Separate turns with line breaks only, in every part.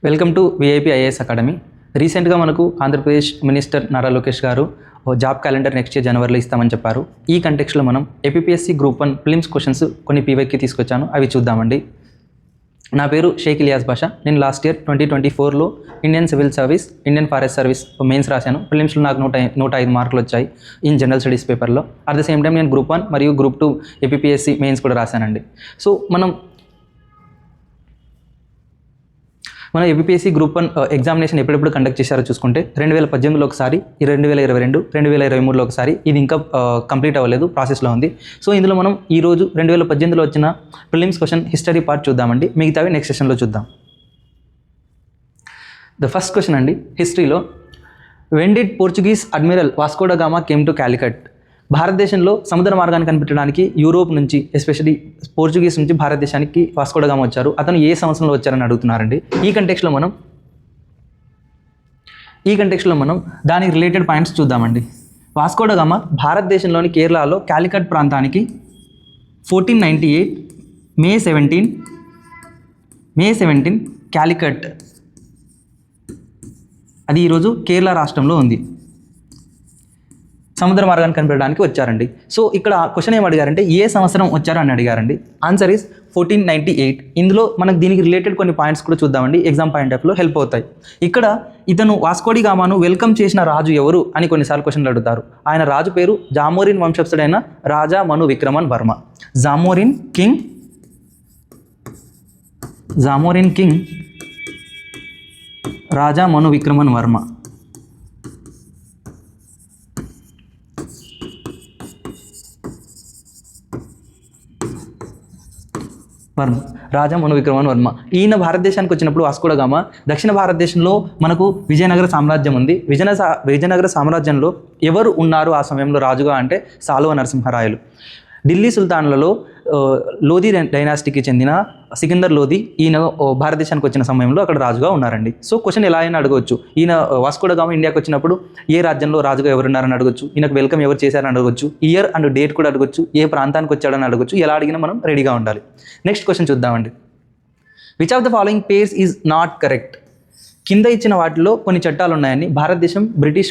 Welcome to VIP IAS academy. రీసెంట్గా మనకు Andhra Pradesh minister Nara Lokesh గారు జాబ్ క్యాలెండర్ నెక్స్ట్ ఇయర్ జనవరిలో ఇస్తామని చెప్పారు. ఈ కంటెక్స్లో మనం ఏపీఎస్సీ గ్రూప్ 1 ప్రిలిమ్స్ క్వశ్చన్స్ కొన్ని పీవైకి తీసుకొచ్చాను, అవి చూద్దామండి. నా పేరు షేక్ ఇలియాస్ బాషా. నేను లాస్ట్ ఇయర్ 2024లో Indian civil service, Indian forest service mains రాశాను. ప్రిలిమ్స్లో నాకు 105 మార్కులు వచ్చాయి ఇన్ జనరల్ స్టడీస్ పేపర్లో. అట్ ద సేమ్ టైం నేను గ్రూప్ 1 మరియు గ్రూప్ 2 ఏపీఎస్సీ మెయిన్స్ కూడా రాశానండి. సో మనం ఏపీఎస్సీ గ్రూప్ 1 ఎగ్జామినేషన్ ఎప్పుడెప్పుడు కండక్ట్ చేశారో చూసుకుంటే 2018లో ఒకసారి, 2022, 2023లో ఒకసారి. ఇది ఇంకా కంప్లీట్ అవ్వలేదు, ప్రాసెస్లో ఉంది. సో ఇందులో మనం ఈరోజు 2018లో వచ్చిన ప్రిలిమ్స్ క్వశ్చన్ హిస్టరీ పార్ట్ చూద్దామండి. మిగతావి నెక్స్ట్ సెషన్లో చూద్దాం. ద ఫస్ట్ క్వశ్చన్ అండి, హిస్టరీలో when did Portuguese admiral Vasco డ గామా కేమ్ టు కాలికట్? భారతదేశంలో సముద్ర మార్గాన్ని కనిపెట్టడానికి యూరోప్ నుంచి, ఎస్పెషల్లీ పోర్చుగీస్ నుంచి భారతదేశానికి వాస్కో డ గామా వచ్చారు. అతను ఏ సంవత్సరంలో వచ్చారని అడుగుతున్నారండి. ఈ కంటెక్స్లో మనం దానికి రిలేటెడ్ పాయింట్స్ చూద్దామండి. వాస్కో డ గామా భారతదేశంలోని కేరళలో కాలికట్ ప్రాంతానికి 1498 మే 17 కాలికట్, అది ఈరోజు కేరళ రాష్ట్రంలో ఉంది, సముద్ర మార్గాన్ని కనిపెట్టడానికి వచ్చారండి. సో ఇక్కడ క్వశ్చన్ ఏం అడిగారంటే ఏ సంవత్సరం వచ్చారు అని అడిగారండి. Answer is 1498. ఇందులో మనకు దీనికి రిలేటెడ్ కొన్ని పాయింట్స్ కూడా చూద్దామండి, ఎగ్జామ్ పాయింట్ ఆఫ్లో హెల్ప్ అవుతాయి. ఇక్కడ ఇతను వాస్కో డి గామాను వెల్కమ్ చేసిన రాజు ఎవరు అని కొన్నిసార్లు క్వశ్చన్లు అడుగుతారు. ఆయన రాజు పేరు జామోరిన్ వంశస్థుడైన రాజా మను విక్రమన్ వర్మ. జామోరిన్ కింగ్ రాజా మను విక్రమన్ వర్మ. రాజా మను విక్రమన్ వర్మ. ఈయన భారతదేశానికి వచ్చినప్పుడు వాస్కో డ గామా దక్షిణ భారతదేశంలో మనకు విజయనగర సామ్రాజ్యం ఉంది. విజయనగర సామ్రాజ్యంలో ఎవరు ఉన్నారు ఆ సమయంలో రాజుగా అంటే సాలువ నరసింహరాయలు. ఢిల్లీ సుల్తాన్లలో లోధి డైనాసిటీకి చెందిన సికిందర్ లోధి ఈయన భారతదేశానికి వచ్చిన సమయంలో అక్కడ రాజుగా ఉన్నారండి. సో క్వశ్చన్ ఎలా అయినా అడగవచ్చు. ఈయన వాస్కో డ గామా ఇండియాకి వచ్చినప్పుడు ఏ రాజ్యంలో రాజుగా ఎవరున్నారని అడగచ్చు, ఈయనకు వెల్కమ్ ఎవరు చేశారని అడగచ్చు, ఇయర్ అండ్ డేట్ కూడా అడగచ్చు, ఏ ప్రాంతానికి వచ్చాడని అడగచ్చు. ఎలా అడిగినా మనం రెడీగా ఉండాలి. నెక్స్ట్ క్వశ్చన్ చూద్దామండి. Which of the following pairs is not correct? కింద ఇచ్చిన వాటిలో కొన్ని చట్టాలు ఉన్నాయని. భారతదేశం బ్రిటిష్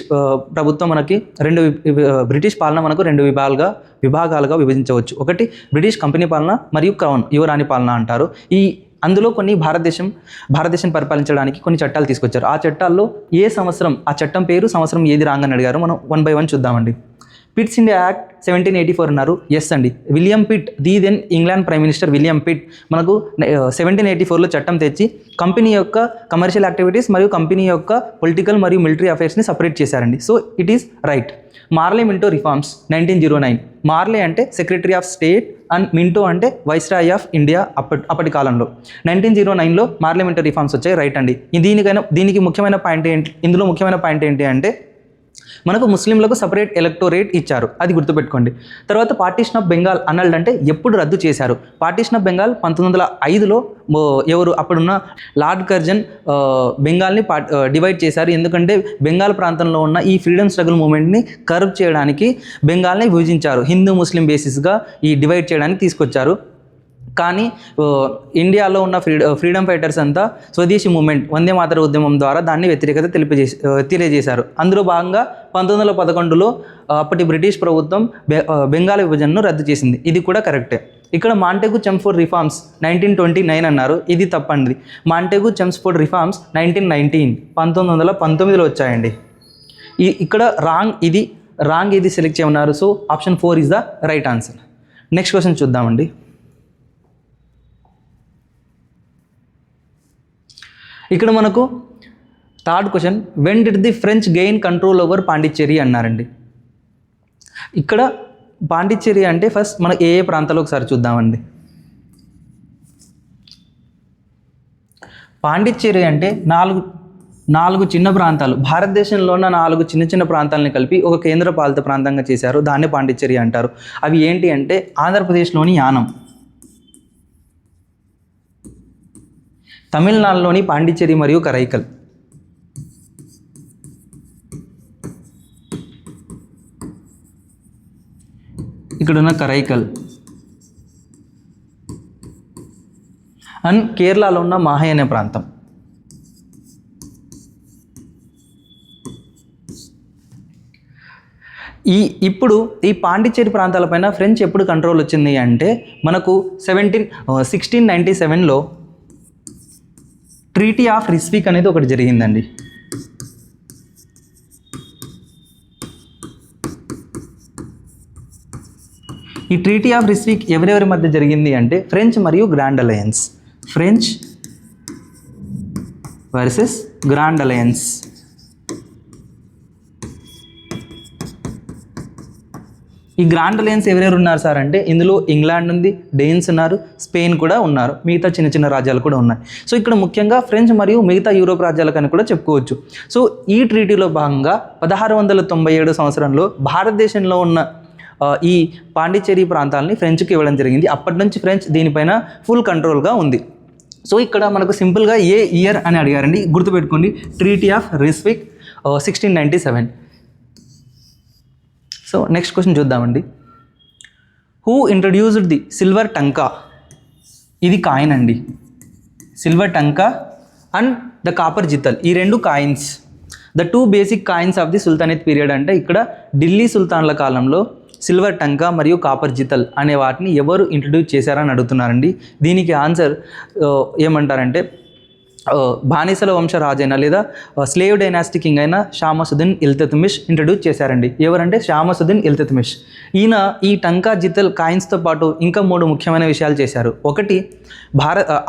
ప్రభుత్వం మనకి బ్రిటిష్ పాలన మనకు రెండు విభాగాలుగా విభజించవచ్చు. ఒకటి బ్రిటిష్ కంపెనీ పాలన మరియు క్రౌన్ యువరాణి పాలన అంటారు. అందులో కొన్ని భారతదేశం పరిపాలించడానికి కొన్ని చట్టాలు తీసుకొచ్చారు. ఆ చట్టాల్లో ఏ సంవత్సరం, ఆ చట్టం పేరు, సంవత్సరం ఏది రాంగ్ అని అడిగారు. మనం 1 by 1 చూద్దామండి. పిట్స్ ఇండియా యాక్ట్ 1784 అన్నారు. ఎస్ అండి. William Pitt, the then England prime minister William Pitt మనకు 1784లో చట్టం తెచ్చి కంపెనీ యొక్క కమర్షియల్ యాక్టివిటీస్ మరియు కంపెనీ యొక్క పొలిటికల్ మరియు మిలిటరీ అఫైర్స్ని సపరేట్ చేశారండి. So it is right. Morley Minto reforms 1909. Morley అంటే secretary of state and Minto అంటే వైస్రాయ్ ఆఫ్ ఇండియా అప్పటి కాలంలో. 1909లో మార్లే మింటో రిఫార్మ్స్ వచ్చాయి. రైట్ అండి. దీనికి ముఖ్యమైన పాయింట్ ఏంటి, ఇందులో ముఖ్యమైన పాయింట్ ఏంటి అంటే మనకు ముస్లింలకు సపరేట్ ఎలక్టోరేట్ ఇచ్చారు, అది గుర్తుపెట్టుకోండి. తర్వాత పార్టీషన్ ఆఫ్ బెంగాల్ అన్నల్డ్ అంటే ఎప్పుడు రద్దు చేశారు? పార్టీషన్ ఆఫ్ బెంగాల్ 1905లో ఎవరు అప్పుడున్న లార్డ్ కర్జన్ బెంగాల్ని డివైడ్ చేశారు. ఎందుకంటే బెంగాల్ ప్రాంతంలో ఉన్న ఈ ఫ్రీడమ్ స్ట్రగుల్ మూమెంట్ని కర్వ్ చేయడానికి బెంగాల్ని విభజించారు. హిందూ ముస్లిం బేసిస్గా ఈ డివైడ్ చేయడానికి తీసుకొచ్చారు. కానీ ఇండియాలో ఉన్న ఫ్రీడమ్ ఫైటర్స్ అంతా స్వదేశీ మూమెంట్, వందే మాతర ఉద్యమం ద్వారా దాన్ని వ్యతిరేకత తెలియజేశారు. అందులో భాగంగా 1911లో అప్పటి బ్రిటిష్ ప్రభుత్వం బెంగాల్ విభజనను రద్దు చేసింది. ఇది కూడా కరెక్టే. ఇక్కడ మాంటెగు చెమ్స్ఫోర్డ్ రిఫార్మ్స్ 1929 అన్నారు. ఇది తప్పండి. మాంటెగు చెమ్స్ఫోర్డ్ రిఫార్మ్స్ 1919లో వచ్చాయండి. ఇక్కడ రాంగ్ ఇది సెలెక్ట్ చేయమన్నారు. So option 4 is the right answer. Next question చూద్దామండి. ఇక్కడ మనకు third question, when did the French gain control over Pondicherry అన్నారండి. ఇక్కడ పాండిచ్చేరి అంటే ఫస్ట్ మనం ఏ ప్రాంతాల్లో ఒకసారి చూద్దామండి. పాండిచ్చేరి అంటే నాలుగు చిన్న ప్రాంతాలు, భారతదేశంలో ఉన్న 4 చిన్న ప్రాంతాలని కలిపి ఒక కేంద్ర పాలిత ప్రాంతంగా చేశారు. దాన్నే పాండిచ్చేరి అంటారు. అవి ఏంటి అంటే ఆంధ్రప్రదేశ్లోని యానం, తమిళనాడులోని పాండిచ్చేరి మరియు కరైకల్, ఇక్కడున్న కరైకల్, అండ్ కేరళలో ఉన్న మాహే అనే ప్రాంతం. ఇప్పుడు ఈ పాండిచ్చేరి ప్రాంతాలపైన ఫ్రెంచ్ ఎప్పుడు కంట్రోల్ వచ్చింది అంటే మనకు 1697లో ట్రీటీ ఆఫ్ రిస్విక్ అనేది ఒకటి జరిగిందండి. ఈ ట్రీటీ ఆఫ్ రిస్విక్ ఎవరెవరి మధ్య జరిగింది అంటే ఫ్రెంచ్ మరియు grand alliance. French versus grand alliance. ఈ గ్రాండ్ అలయన్స్ ఎవరెవరు ఉన్నారు సార్ అంటే ఇందులో ఇంగ్లాండ్ ఉంది, డేన్స్ ఉన్నారు, స్పెయిన్ కూడా ఉన్నారు, మిగతా చిన్న చిన్న రాజ్యాలు కూడా ఉన్నాయి. సో ఇక్కడ ముఖ్యంగా ఫ్రెంచ్ మరియు మిగతా యూరోప్ రాజ్యాలకని కూడా చెప్పుకోవచ్చు. సో ఈ ట్రీటీలో భాగంగా 1697 సంవత్సరంలో భారతదేశంలో ఉన్న ఈ పాండిచ్చేరి ప్రాంతాలని ఫ్రెంచ్కి ఇవ్వడం జరిగింది. అప్పటి నుంచి ఫ్రెంచ్ దీనిపైన ఫుల్ కంట్రోల్గా ఉంది. సో ఇక్కడ మనకు సింపుల్గా ఏ ఇయర్ అని అడిగారండి, గుర్తుపెట్టుకోండి, treaty of Ryswick 1697. So next question చూద్దామండి. Who introduced the silver tanka? ఇది కాయిన్ అండి. Silver tanka and the copper jital, ఈ రెండు coins, the two basic coins of the sultanate period. అంటే ఇక్కడ ఢిల్లీ సుల్తాన్ల కాలంలో సిల్వర్ టంకా మరియు కాపర్ జితల్ అనే వాటిని ఎవరు ఇంట్రడ్యూస్ చేశారని అడుగుతున్నారండి. దీనికి ఆన్సర్ ఏమంటారంటే బానిసల వంశ రాజైన లేదా స్లేవ్ డైనాస్టీ కింగ్ అయిన షామసుద్దీన్ ఇల్తుత్మిష్ ఇంట్రడ్యూస్ చేశారండి. ఎవరంటే షామసుద్దీన్ ఇల్తుత్మిష్. ఈయన ఈ టంకా జితల్ కాయిన్స్తో పాటు ఇంకా 3 ముఖ్యమైన విషయాలు చేశారు. ఒకటి,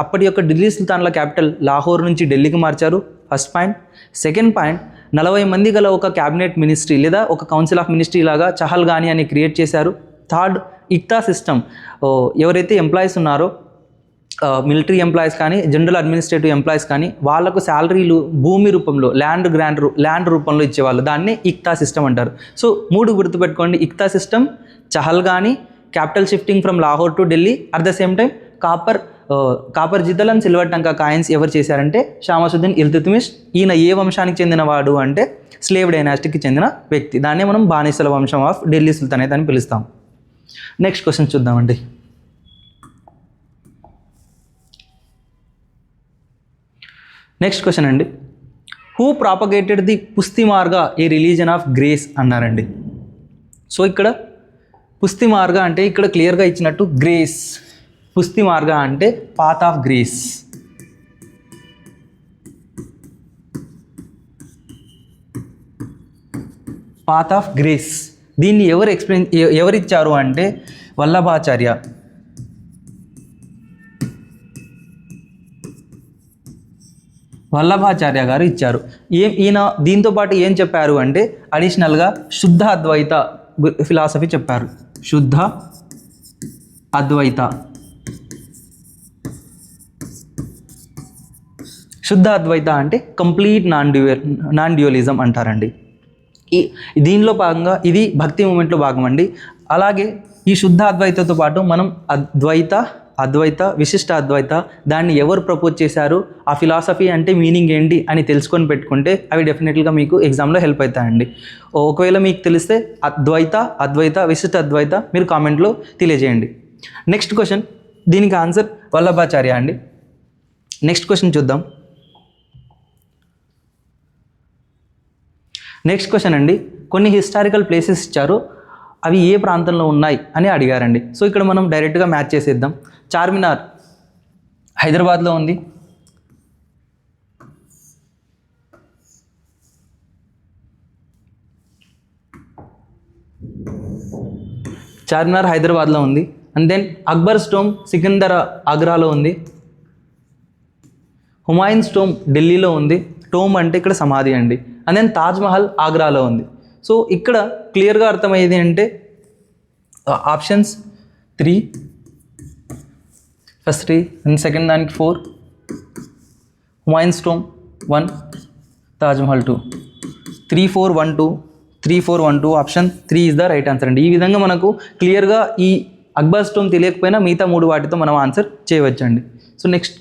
అప్పటి యొక్క ఢిల్లీ సుల్తాన్ల క్యాపిటల్ లాహోర్ నుంచి ఢిల్లీకి మార్చారు, ఫస్ట్ పాయింట్. సెకండ్ పాయింట్, 40 మంది గల ఒక క్యాబినెట్ మినిస్ట్రీ లేదా ఒక కౌన్సిల్ ఆఫ్ మినిస్ట్రీ లాగా చహల్గానీ అని క్రియేట్ చేశారు. థర్డ్, ఇక్తా సిస్టమ్, ఎవరైతే ఎంప్లాయీస్ ఉన్నారో మిలిటరీ ఎంప్లాయీస్ కానీ జనరల్ అడ్మినిస్ట్రేటివ్ ఎంప్లాయీస్ కానీ వాళ్ళకు శాలరీలు భూమి రూపంలో ల్యాండ్ రూపంలో ఇచ్చేవాళ్ళు, దాన్ని ఇక్తా సిస్టమ్ అంటారు. సో 3 గుర్తుపెట్టుకోండి, iqta system, Chahalgani, capital shifting from Lahore to Delhi, at the same time copper jital and silver tanka coins ఎవరు చేశారంటే షామసుద్దీన్ ఇల్తుత్మిష్. ఈయన ఏ వంశానికి చెందినవాడు అంటే స్లేవ్ డైనాస్టీకి చెందిన వ్యక్తి. దాన్నే మనం బానిసల వంశం ఆఫ్ ఢిల్లీ సుల్తానేట్ అని పిలుస్తాం. నెక్స్ట్ క్వశ్చన్ చూద్దామండి. నెక్స్ట్ క్వశ్చన్ అండి, హూ ప్రాపగేటెడ్ ది పుస్తి మార్గ ఏ రిలీజన్ ఆఫ్ గ్రేస్ అన్నారండి. సో ఇక్కడ పుస్తి మార్గ అంటే ఇక్కడ క్లియర్గా ఇచ్చినట్టు గ్రేస్, పుస్తి మార్గ అంటే path of grace. Path of grace దీన్ని ఎవరిచ్చారు అంటే వల్లభాచార్య. వల్లభాచార్య గారు ఇచ్చారు. ఈయన దీంతో పాటు ఏం చెప్పారు అంటే అడిషనల్గా శుద్ధ అద్వైత ఫిలాసఫీ చెప్పారు. శుద్ధ అద్వైత. శుద్ధ అద్వైత అంటే కంప్లీట్ నాన్ డ్యూయలిజం అంటారండి. దీనిలో భాగంగా ఇది భక్తి మూమెంట్లో భాగం అండి. అలాగే ఈ శుద్ధ అద్వైతతో పాటు మనం అద్వైత, విశిష్ట అద్వైత, దాన్ని ఎవరు ప్రపోజ్ చేశారు, ఆ ఫిలాసఫీ అంటే మీనింగ్ ఏంటి అని తెలుసుకొని పెట్టుకుంటే అవి డెఫినెట్గా మీకు ఎగ్జామ్లో హెల్ప్ అవుతాయండి. ఒకవేళ మీకు తెలిస్తే అద్వైత, విశిష్ట అద్వైత మీరు కామెంట్లో తెలియజేయండి. నెక్స్ట్ క్వశ్చన్, దీనికి ఆన్సర్ వల్లభాచార్య అండి. నెక్స్ట్ క్వశ్చన్ చూద్దాం. నెక్స్ట్ క్వశ్చన్ అండి, కొన్ని హిస్టారికల్ ప్లేసెస్ ఇచ్చారు, అవి ఏ ప్రాంతంలో ఉన్నాయి అని అడిగారండి. సో ఇక్కడ మనం డైరెక్ట్గా మ్యాచ్ చేసేద్దాం. చార్మినార్ హైదరాబాద్లో ఉంది. చార్మినార్ హైదరాబాద్లో ఉంది. అండ్ దెన్ అక్బర్ స్టోమ్ సికిందర్ ఆగ్రాలో ఉంది. హుమాయూన్ స్టోమ్ ఢిల్లీలో ఉంది. టోమ్ అంటే ఇక్కడ సమాధి అండి. అండ్ దెన్ తాజ్మహల్ ఆగ్రాలో ఉంది. సో ఇక్కడ క్లియర్గా అర్థమయ్యేది అంటే ఆప్షన్స్ 3, ఫస్ట్ 3 అండ్ సెకండ్ దానికి 4, Humayun storm 1, Taj Mahal 2, 3, 4, 1, 2, 3, 4, 1, 2, option 3 is the right answer అండి. ఈ విధంగా మనకు క్లియర్గా ఈ అక్బర్ స్టోమ్ తెలియకపోయినా మిగతా 3 వాటితో మనం ఆన్సర్ చేయవచ్చండి. సో నెక్స్ట్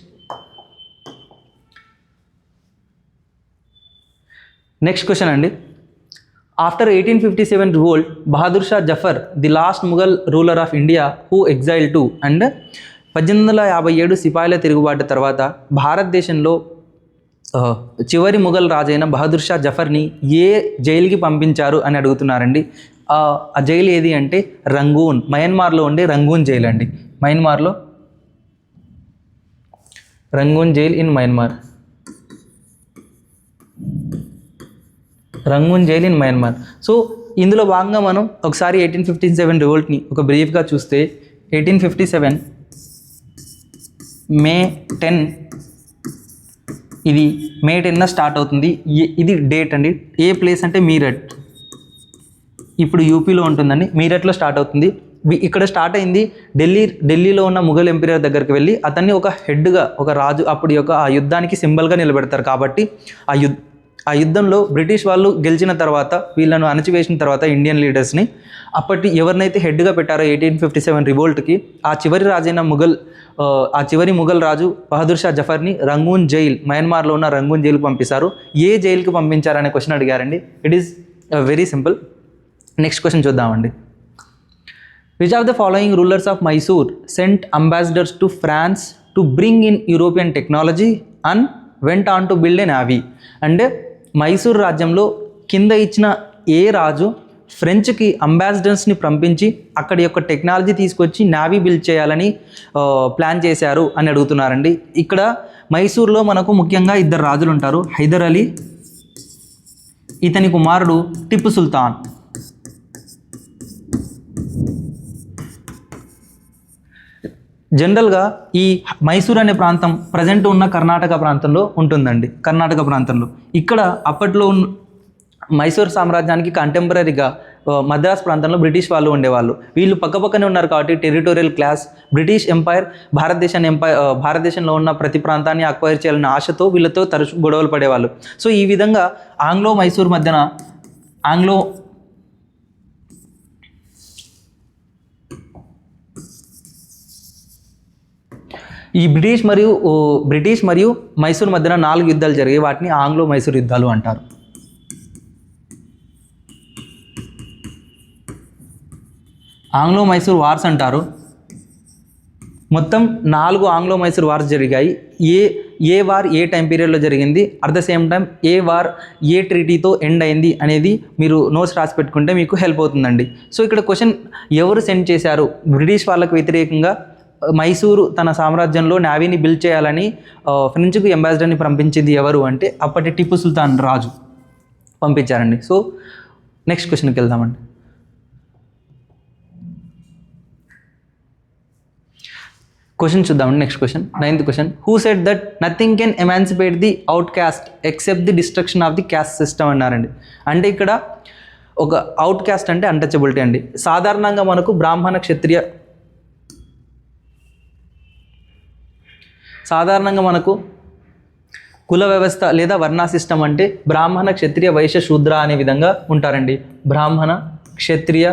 క్వశ్చన్ అండి, after 1857 revolt, Bahadur Shah Zafar the last Mughal ruler of India who exile to and 1857 సిపాయిల తిరుగుబాటు తర్వాత భారతదేశంలో చివరి ముఘల్ రాజైన బహదూర్ షా జఫర్ని ఏ జైలుకి పంపించారు అని అడుగుతున్నారండి. ఆ జైలు ఏది అంటే రంగూన్, మయన్మార్లో ఉండే రంగూన్ జైలు అండి. మయన్మార్లో Rangoon jail in Myanmar, Rangoon jail in Myanmar. So ఇందులో భాగంగా మనం ఒకసారి 1857 రివోల్ట్ని ఒక బ్రీఫ్గా చూస్తే 1857 మే 10, ఇది మే 10న స్టార్ట్ అవుతుంది. ఇది డేట్ అండి. ఏ ప్లేస్ అంటే మీరట్, ఇప్పుడు యూపీలో ఉంటుందండి. మీరట్లో స్టార్ట్ అవుతుంది. ఇక్కడ స్టార్ట్ అయింది. ఢిల్లీలో ఉన్న ముఘల్ ఎంపీరియర్ దగ్గరికి వెళ్ళి అతన్ని ఒక హెడ్గా, ఒక రాజు, అప్పుడు యొక్క ఆ యుద్ధానికి సింబల్గా నిలబెడతారు. కాబట్టి ఆ యుద్ధంలో బ్రిటిష్ వాళ్ళు గెలిచిన తర్వాత, వీళ్ళను అణచివేసిన తర్వాత ఇండియన్ లీడర్స్ని అప్పటి ఎవరినైతే హెడ్గా పెట్టారో 1857 రివోల్ట్కి, ఆ చివరి ముఘల్ రాజు బహదూర్ షా జఫర్ని రంగూన్ జైల్, మయన్మార్లో ఉన్న రంగూన్ జైలుకి పంపిస్తారు. ఏ జైలుకి పంపించారనే క్వశ్చన్ అడిగారండి. It is very simple. Next question చూద్దామండి. Which of the following rulers of Mysore sent ambassadors to France to bring in European technology and went on to build a navy? అంటే మైసూర్ రాజ్యంలో కింద ఇచ్చిన ఏ రాజు ఫ్రెంచ్కి అంబాసిడర్స్ని పంపించి అక్కడి యొక్క టెక్నాలజీ తీసుకొచ్చి నావీ బిల్డ్ చేయాలని ప్లాన్ చేశారు అని అడుగుతున్నారండి. ఇక్కడ మైసూర్లో మనకు ముఖ్యంగా 2 రాజులు ఉంటారు. హైదర్ అలీ, ఇతని కుమారుడు టిప్పు సుల్తాన్. జనరల్గా ఈ మైసూర్ అనే ప్రాంతం ప్రజెంట్ ఉన్న కర్ణాటక ప్రాంతంలో ఉంటుందండి. కర్ణాటక ప్రాంతంలో ఇక్కడ అప్పట్లో మైసూర్ సామ్రాజ్యానికి కంటెంపరీగా మద్రాస్ ప్రాంతంలో బ్రిటిష్ వాళ్ళు ఉండేవాళ్ళు. వీళ్ళు పక్కపక్కనే ఉన్నారు కాబట్టి టెరిటోరియల్ క్లాస్, బ్రిటిష్ ఎంపైర్ భారతదేశంలో ఉన్న ప్రతి ప్రాంతాన్ని అక్వైర్ చేయాలనే ఆశతో వీళ్ళతో తరచు గొడవలు పడేవాళ్ళు. సో ఈ విధంగా ఆంగ్లో మైసూర్ మధ్యన ఈ బ్రిటిష్ మరియు మైసూర్ మధ్యన 4 యుద్ధాలు జరిగాయి. వాటిని ఆంగ్లో మైసూర్ యుద్ధాలు అంటారు. ఆంగ్లో మైసూర్ వార్స్ అంటారు. మొత్తం 4 ఆంగ్లో మైసూర్ వార్స్ జరిగాయి. ఏ వార్ ఏ టైం పీరియడ్లో జరిగింది, అట్ ద సేమ్ టైం ఏ వార్ ఏ ట్రీటీతో ఎండ్ అయింది అనేది మీరు నోట్స్ రాసి పెట్టుకుంటే మీకు హెల్ప్ అవుతుందండి. సో ఇక్కడ క్వశ్చన్, ఎవరు సెండ్ చేశారు బ్రిటిష్ వాళ్ళకు వ్యతిరేకంగా మైసూరు తన సామ్రాజ్యంలో నావీని బిల్డ్ చేయాలని ఫ్రెంచ్కు అంబాసిడర్ని పంపించింది ఎవరు అంటే అప్పటి టిప్పు సుల్తాన్ రాజు పంపించారండి. సో నెక్స్ట్ క్వశ్చన్కి వెళ్దామండి. క్వశ్చన్ చూద్దామండి. Next question, 9th question. Who said that nothing can emancipate the outcaste except the destruction of the caste system అన్నారండి. అంటే ఇక్కడ ఒక అవుట్ క్యాస్ట్ అంటే అన్టచబిలిటీ అండి. సాధారణంగా మనకు బ్రాహ్మణ క్షత్రియ, సాధారణంగా మనకు కుల వ్యవస్థ లేదా వర్ణ సిస్టమ్ అంటే బ్రాహ్మణ, క్షత్రియ, వైశ్య, శూద్ర అనే విధంగా ఉంటారండి. బ్రాహ్మణ, క్షత్రియ,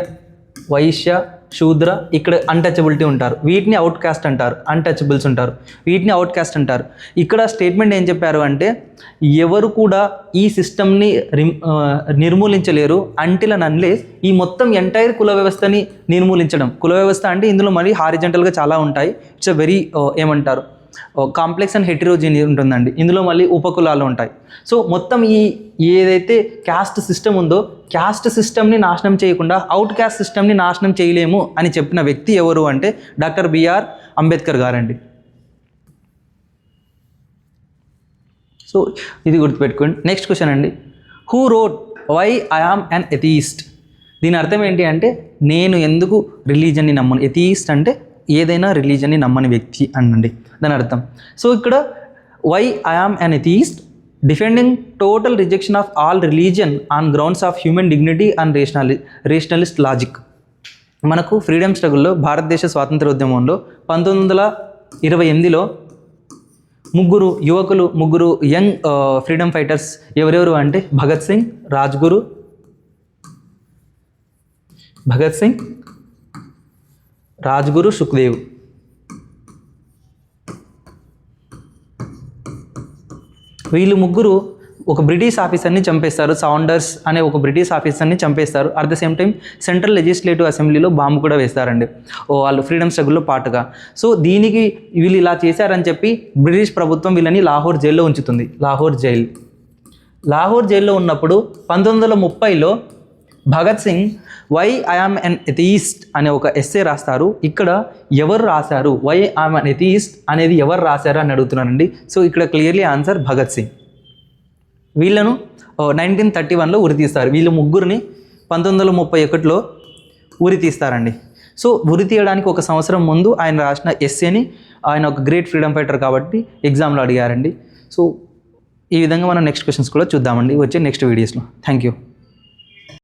వైశ్య, శూద్ర, ఇక్కడ అన్టచబిలిటీ ఉంటారు. వీటిని అవుట్ కాస్ట్ అంటారు. అన్టచబుల్స్ ఉంటారు, వీటిని అవుట్ కాస్ట్ అంటారు. ఇక్కడ స్టేట్మెంట్ ఏం చెప్పారు అంటే ఎవరు కూడా ఈ సిస్టమ్ని నిర్మూలించలేరు అంటిల్ అండ్ అన్లెస్ ఈ మొత్తం ఎంటైర్ కుల వ్యవస్థని నిర్మూలించడం. కుల వ్యవస్థ అంటే ఇందులో మళ్ళీ హారిజెంటల్గా చాలా ఉంటాయి. ఇట్స్ అ వెరీ ఏమంటారు కాంప్లెక్స్ అండ్ హెటెరోజీనియస్ ఉంటుందండి. ఇందులో మళ్ళీ ఉపకులాలు ఉంటాయి. సో మొత్తం ఏదైతే క్యాస్ట్ సిస్టమ్ ఉందో క్యాస్ట్ సిస్టమ్ని నాశనం చేయకుండా అవుట్ క్యాస్ట్ సిస్టమ్ని నాశనం చేయలేము అని చెప్పిన వ్యక్తి ఎవరు అంటే డాక్టర్ బిఆర్ అంబేద్కర్ గారండి. సో ఇది గుర్తుపెట్టుకోండి. నెక్స్ట్ క్వశ్చన్ అండి. Who wrote why I am an atheist? దీని అర్థం ఏంటి అంటే నేను ఎందుకు రిలీజన్ని నమ్మను. ఎథీయిస్ట్ అంటే ఏదైనా రిలీజన్ని నమ్మని వ్యక్తి అనండి దాని అర్థం. సో ఇక్కడ why I am an atheist defending total rejection of all religion on grounds of human dignity and rationalist logic. మనకు ఫ్రీడమ్ స్ట్రగుల్లో భారతదేశ స్వాతంత్ర ఉద్యమంలో 1928లో ముగ్గురు యంగ్ ఫ్రీడమ్ ఫైటర్స్ ఎవరెవరు అంటే భగత్ సింగ్, రాజ్గురు, సుఖ్దేవ్. వీళ్ళు ముగ్గురు ఒక బ్రిటిష్ ఆఫీసర్ని చంపేస్తారు. సౌండర్స్ అనే ఒక బ్రిటిష్ ఆఫీసర్ని చంపేస్తారు. At the same time central legislative అసెంబ్లీలో బాంబు కూడా వేస్తారండి వాళ్ళు ఫ్రీడమ్ స్ట్రగుల్లో పాటుగా. సో దీనికి వీళ్ళు ఇలా చేశారని చెప్పి బ్రిటిష్ ప్రభుత్వం వీళ్ళని లాహోర్ జైల్లో ఉంచుతుంది. లాహోర్ జైల్లో ఉన్నప్పుడు 1930లో Bhagat Singh why I am an atheist అనే ఒక ఎస్సే రాస్తారు. ఇక్కడ ఎవరు రాశారు, వై ఐఆమ్ ఎన్ ఎథీస్ట్ అనేది ఎవరు రాశారు అని అడుగుతున్నానండి. సో ఇక్కడ క్లియర్లీ ఆన్సర్ భగత్ సింగ్. వీళ్ళను 1931లో ఉరి తీస్తారు. వీళ్ళు ముగ్గురిని 1931లో ఉరి తీస్తారండి. సో ఉరి తీయడానికి ఒక సంవత్సరం ముందు ఆయన రాసిన ఎస్సేని, ఆయన ఒక గ్రేట్ ఫ్రీడమ్ ఫైటర్ కాబట్టి ఎగ్జామ్లో అడిగారండి. సో ఈ విధంగా మనం నెక్స్ట్ క్వశ్చన్స్ కూడా చూద్దామండి వచ్చే నెక్స్ట్ వీడియోస్లో. Thank you.